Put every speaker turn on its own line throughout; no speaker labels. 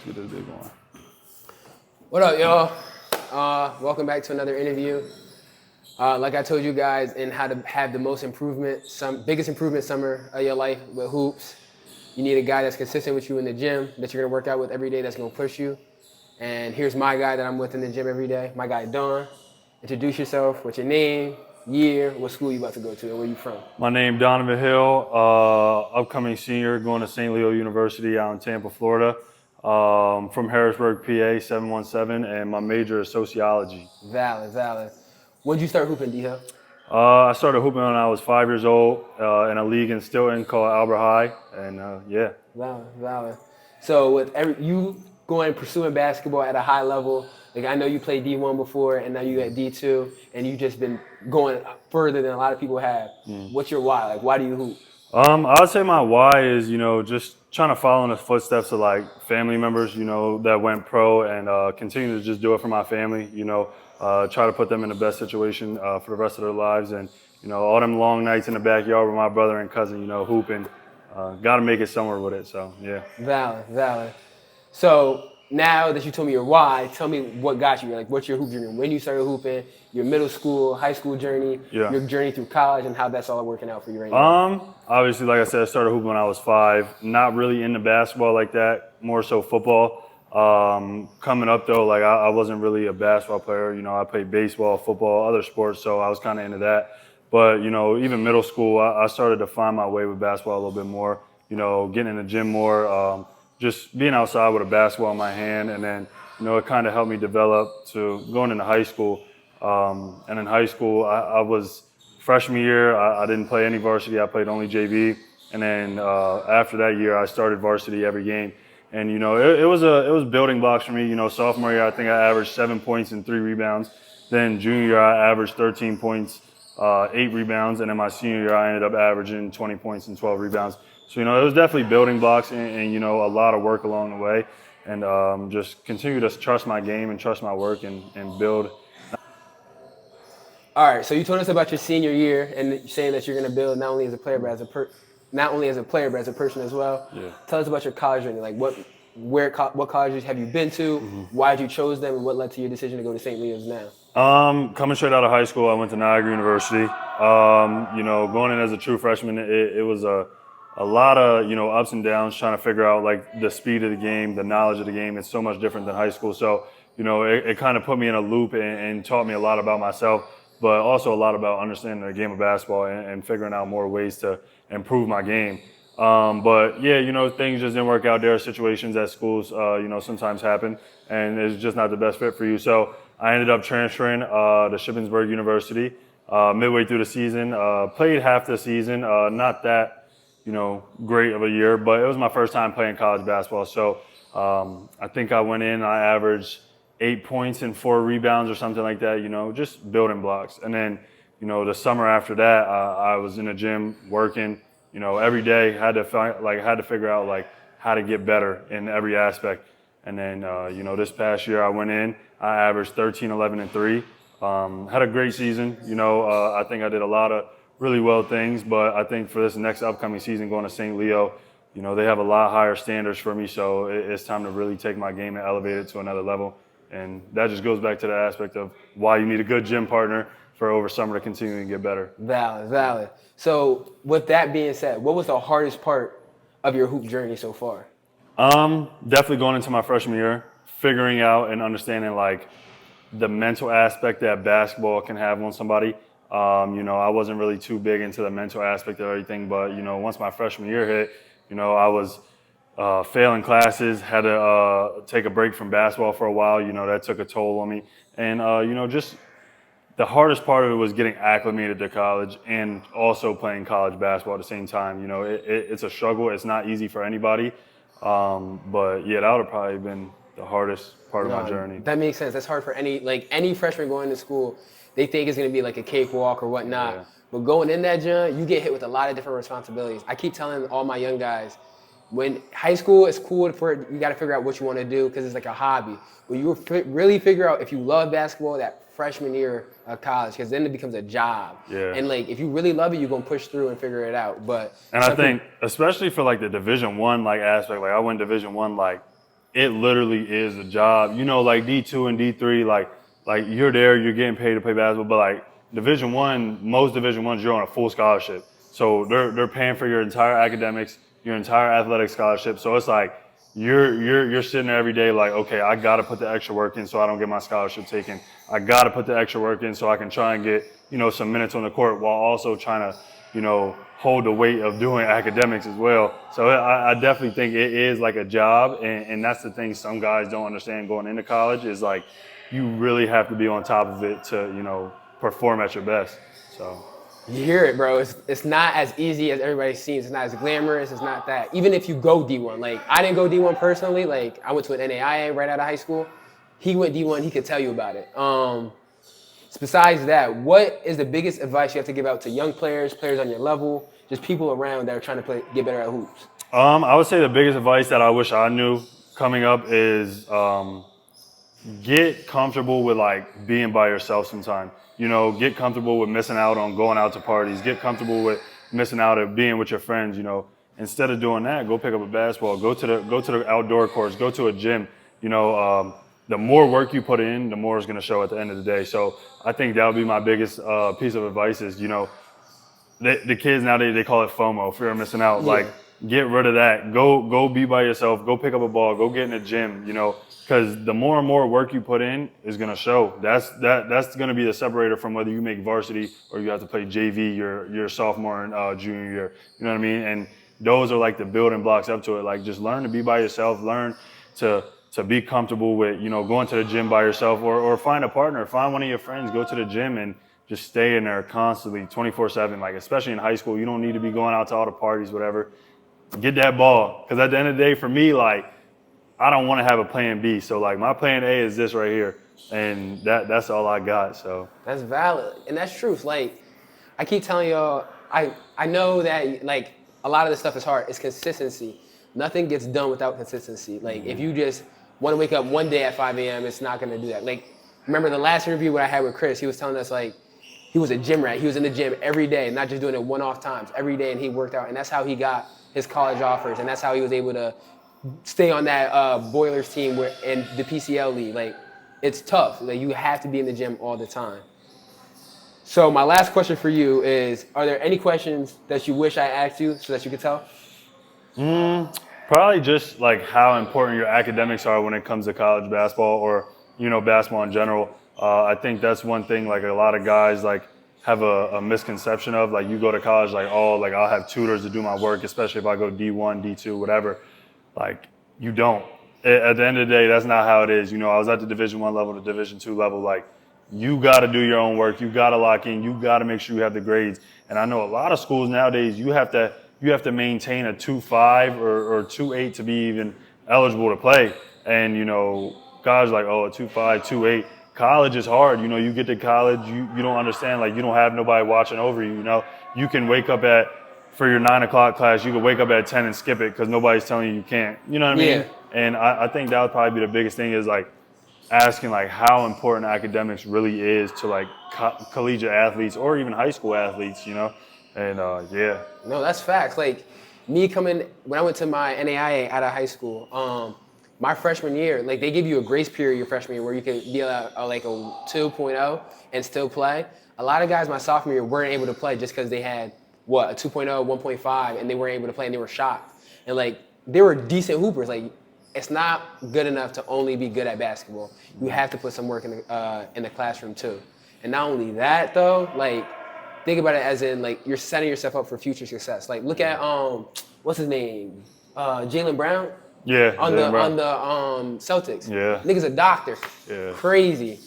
get this big one.
What up, y'all? Welcome back to another interview. Like I told you guys, in how to have the biggest improvement summer of your life with hoops, you need a guy that's consistent with you in the gym, that you're gonna work out with every day, that's gonna push you. And here's my guy that I'm with in the gym every day, my guy Don. Introduce yourself. What's your name, year, what school you about to go to, and where you from?
My name Donavan Hill, upcoming senior, going to St. Leo University out in Tampa, Florida. From Harrisburg, PA, 717, and my major is sociology.
Valid. When did you start hooping, D-Hill?
I started hooping when I was 5 years old in a league in Stilton called Albert High, and yeah.
Valid. So with you going pursuing basketball at a high level, like I know you played D1 before, and now you at D2, and you've just been going further than a lot of people have. What's your why? Like, why do you hoop?
I would say my why is, just trying to follow in the footsteps of like family members, that went pro and continue to just do it for my family, try to put them in the best situation for the rest of their lives. And, all them long nights in the backyard with my brother and cousin, hooping, got to make it somewhere with it. So, yeah.
Valid. So now that you told me your why, tell me what got you. Like, what's your hoop journey? When you started hooping, your middle school, high school journey,
Yeah.
your journey through college, and how that's all working out for you right now.
Obviously, like I said, I started hooping when I was 5. Not really into basketball like that, more so football. Coming up though, like I wasn't really a basketball player. I played baseball, football, other sports, so I was kind of into that. But even middle school, I started to find my way with basketball a little bit more. Getting in the gym more, just being outside with a basketball in my hand, and then it kind of helped me develop to going into high school. And in high school, I was freshman year, I didn't play any varsity. I played only JV, and then after that year, I started varsity every game. And it was building blocks for me. Sophomore year, I think I averaged 7 points and 3 rebounds. Then junior year, I averaged 13 points, 8 rebounds, and then my senior year, I ended up averaging 20 points and 12 rebounds. So it was definitely building blocks and a lot of work along the way, and just continue to trust my game and trust my work and build.
All right, so you told us about your senior year and saying that you're going to build not only as a player but as a person as well.
Yeah.
Tell us about your college journey. Like what colleges have you been to? Why did you chose them, and what led to your decision to go to St. Leo's now?
Coming straight out of high school, I went to Niagara University. Going in as a true freshman, it was a lot of ups and downs, trying to figure out like the speed of the game, the knowledge of the game. It's so much different than high school. So it kind of put me in a loop and taught me a lot about myself, but also a lot about understanding the game of basketball and figuring out more ways to improve my game. But yeah, things just didn't work out. There are situations at schools, sometimes happen, and it's just not the best fit for you. So I ended up transferring to Shippensburg University midway through the season. Played half the season, not that great of a year, but it was my first time playing college basketball. So I think I went in, I averaged 8 points and 4 rebounds or something like that, just building blocks. And then, the summer after that, I was in the gym working, every day, had to figure out like how to get better in every aspect. And then, this past year I went in, I averaged 13, 11, and 3. Had a great season. I think I did a lot of really well things, but I think for this next upcoming season going to St. Leo, they have a lot higher standards for me. So it's time to really take my game and elevate it to another level. And that just goes back to the aspect of why you need a good gym partner for over summer to continue and get better.
Valid. So with that being said, what was the hardest part of your hoop journey so far?
Definitely going into my freshman year, figuring out and understanding like the mental aspect that basketball can have on somebody. I wasn't really too big into the mental aspect of everything, but once my freshman year hit, I was failing classes, had to take a break from basketball for a while. That took a toll on me, and just the hardest part of it was getting acclimated to college and also playing college basketball at the same time. It's a struggle. It's not easy for anybody, but yeah, that would have probably been the hardest part of my journey.
That makes sense. That's hard for any freshman going to school. They think it's going to be like a cakewalk or whatnot.
Yeah.
But going in that gym, you get hit with a lot of different responsibilities. I keep telling all my young guys, when high school is cool you got to figure out what you want to do because it's like a hobby. But you really figure out if you love basketball that freshman year of college, because then it becomes a job.
Yeah.
And like if you really love it, you're gonna push through and figure it out. But
I think especially for like the Division I like aspect, like I went Division I like it literally is a job. You know, like D2 and D3, like you're there, you're getting paid to play basketball, but like Division One, most Division Ones, you're on a full scholarship. So they're paying for your entire academics, your entire athletic scholarship. So it's like you're sitting there every day like, okay, I got to put the extra work in so I don't get my scholarship taken. I got to put the extra work in so I can try and get, you know, some minutes on the court while also trying to, you know, hold the weight of doing academics as well. So I definitely think it is like a job, and that's the thing some guys don't understand going into college is like you really have to be on top of it to, you know, perform at your best. So.
You hear it, bro. It's not as easy as everybody seems. It's not as glamorous. It's not that. Even if you go D1, like I didn't go D1 personally. Like I went to an NAIA right out of high school. He went D1. He could tell you about it. Besides that, what is the biggest advice you have to give out to young players, players on your level, just people around that are trying to get better at hoops?
I would say the biggest advice that I wish I knew coming up is get comfortable with like being by yourself sometime. You know, get comfortable with missing out on going out to parties. Get comfortable with missing out on being with your friends. You know, instead of doing that, go pick up a basketball. Go to the outdoor courts. Go to a gym. You know, the more work you put in, the more it's going to show at the end of the day. So I think that would be my biggest piece of advice is, you know, the kids nowadays, they call it FOMO, fear of missing out. Yeah. Like, get rid of that. Go be by yourself. Go pick up a ball. Go get in the gym, you know, because the more and more work you put in is going to show. That's going to be the separator from whether you make varsity or you have to play JV your sophomore and junior year. You know what I mean? And those are like the building blocks up to it. Like, just learn to be by yourself. Learn to be comfortable with, you know, going to the gym by yourself or find a partner. Find one of your friends. Go to the gym and just stay in there constantly 24/7. Like, especially in high school, you don't need to be going out to all the parties, whatever. Get that ball. Because at the end of the day, for me, like, I don't want to have a plan B. So, like, my plan A is this right here. And that's all I got, so.
That's valid. And that's truth. Like, I keep telling y'all, I know that, like, a lot of this stuff is hard. It's consistency. Nothing gets done without consistency. Like, if you just want to wake up one day at 5 a.m., it's not going to do that. Like, remember the last interview what I had with Chris, he was telling us, like, he was a gym rat. He was in the gym every day, not just doing it one-off times, every day, and he worked out. And that's how he got his college offers, and that's how he was able to stay on that Boilers team in the PCL league. Like, it's tough. Like, you have to be in the gym all the time. So my last question for you is, are there any questions that you wish I asked you so that you could tell?
Probably just like how important your academics are when it comes to college basketball or, you know, basketball in general. I think that's one thing, like, a lot of guys, like, have a misconception of, like, you go to college, like, oh, like, I'll have tutors to do my work, especially if I go D1, D2, whatever. Like, you don't. At the end of the day, that's not how it is. You know, I was at the Division I level, the Division II level. Like, you got to do your own work. You got to lock in. You got to make sure you have the grades. And I know a lot of schools nowadays, you have to maintain a 2.5 or 2.8 to be even eligible to play. And, you know, guys are like, oh, a 2.5, 2.8. College is hard. You know, you get to college, you don't understand. Like, you don't have nobody watching over you. You know, you can wake up for your 9 o'clock class, you can wake up at 10 and skip it because nobody's telling you can't. You know what I mean? And I think that would probably be the biggest thing is, like, asking, like, how important academics really is to, like, collegiate athletes or even high school athletes, you know? And, yeah.
No, that's facts. Like, me when I went to my NAIA out of high school, my freshman year, like, they give you a grace period your freshman year where you can be like a 2.0 and still play. A lot of guys my sophomore year weren't able to play just because they had, a 2.0, 1.5, and they weren't able to play, and they were shocked. And, like, they were decent hoopers. Like, it's not good enough to only be good at basketball. You have to put some work in the classroom too. And not only that, though, like, think about it as in, like, you're setting yourself up for future success. Like, look at what's his name, Jaylen Brown.
Yeah.
On the Celtics.
Yeah.
Nigga's a doctor.
Yeah.
Crazy.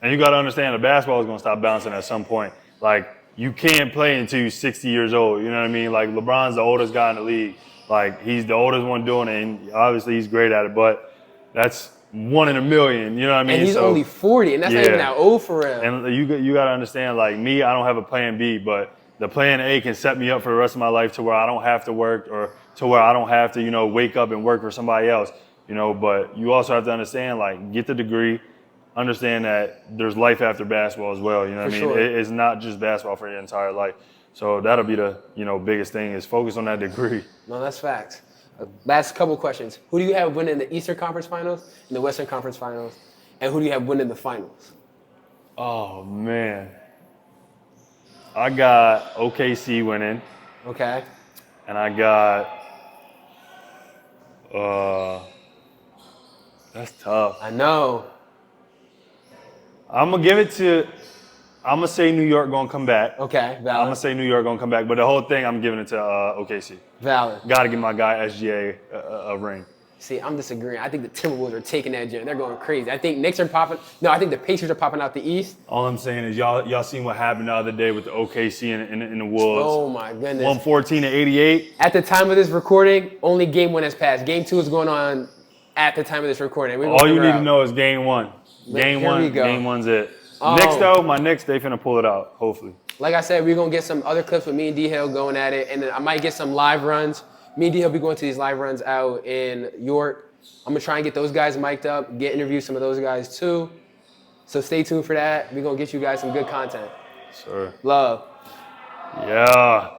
And you got to understand the basketball is going to stop bouncing at some point. Like, you can't play until you're 60 years old. You know what I mean? Like, LeBron's the oldest guy in the league. Like, he's the oldest one doing it, and obviously he's great at it, but that's 1 in a million. You know what I mean?
And he's only 40, and that's not even that old for him.
And you got to understand, like, me, I don't have a plan B, but the plan A can set me up for the rest of my life to where I don't have to work or to where I don't have to, you know, wake up and work for somebody else, you know. But you also have to understand, like, get the degree, understand that there's life after basketball as well, you know what I mean?
Sure.
It's not just basketball for your entire life. So that'll be the, you know, biggest thing is focus on that degree.
No, that's facts. Last couple questions. Who do you have winning the Eastern Conference Finals and the Western Conference Finals? And who do you have winning the finals?
Oh, man. I got OKC winning,
Okay.
and I got, that's tough.
I know.
I'm going to say New York going to come back.
Okay,
I'm
valid.
going to say New York going to come back, but the whole thing, I'm giving it to OKC.
Valid.
Got to give my guy SGA a ring.
See, I'm disagreeing. I think the Timberwolves are taking that gym. They're going crazy. I think Knicks are popping. No, I think the Pacers are popping out the East.
All I'm saying is y'all seen what happened the other day with the OKC and the Wolves.
Oh my goodness.
114-88.
At the time of this recording, only game 1 has passed. Game 2 is going on at the time of this recording.
All you need to know is game 1. Game
Here we
1.
go.
Game 1's it. Knicks though, my Knicks, they finna pull it out. Hopefully.
Like I said, we're gonna get some other clips with me and D-Hill going at it, and then I might get some live runs. Me and D-Hill be going to these live runs out in York. I'm gonna try and get those guys mic'd up, get interview some of those guys too. So stay tuned for that. We're gonna get you guys some good content.
Sure.
Love.
Yeah.